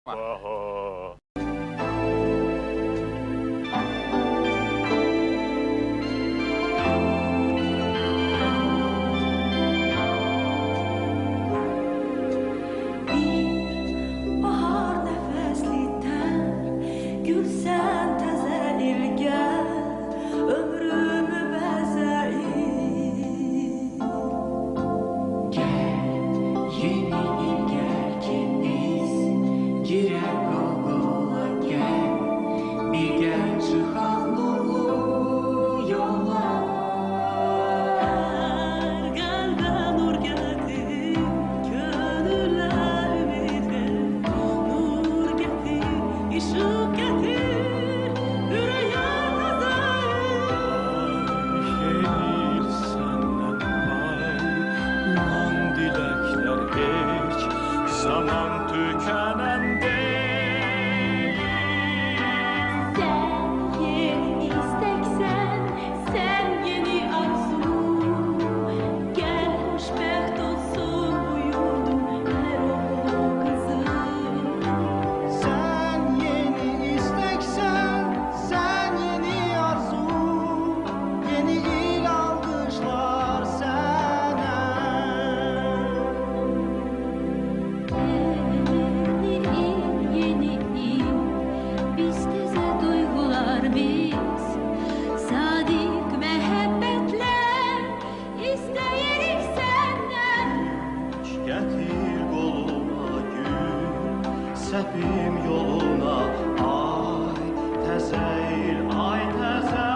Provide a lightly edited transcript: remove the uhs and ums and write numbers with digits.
Baho. Bahar nefesli ter, gülsen təzə ilgər, ömrümü bəzəyir. Gel, yeni il gel ki biz girer Google'a gel. Bir gel çıkan nurlu yola. Qəlbə nur gətir, könülə ümid ver, nur gətir, işıq gətir, ürəyə təzə Gelir senden pay, uman dilekler hiç zaman tükenen değil. Sen yeni isteksen, sen yeni arzu. Gel hoşbeht olsun bu yurdum, her oğlu kızım. Sen yeni isteksen, sen yeni arzu, yeni il alkışlar sana. Yeni il, biz təzə duygular biz, sadik məhəbbətlər istəyirik səndən. Getir koluma gül, sepim yoluna ay, tezel ay tezel.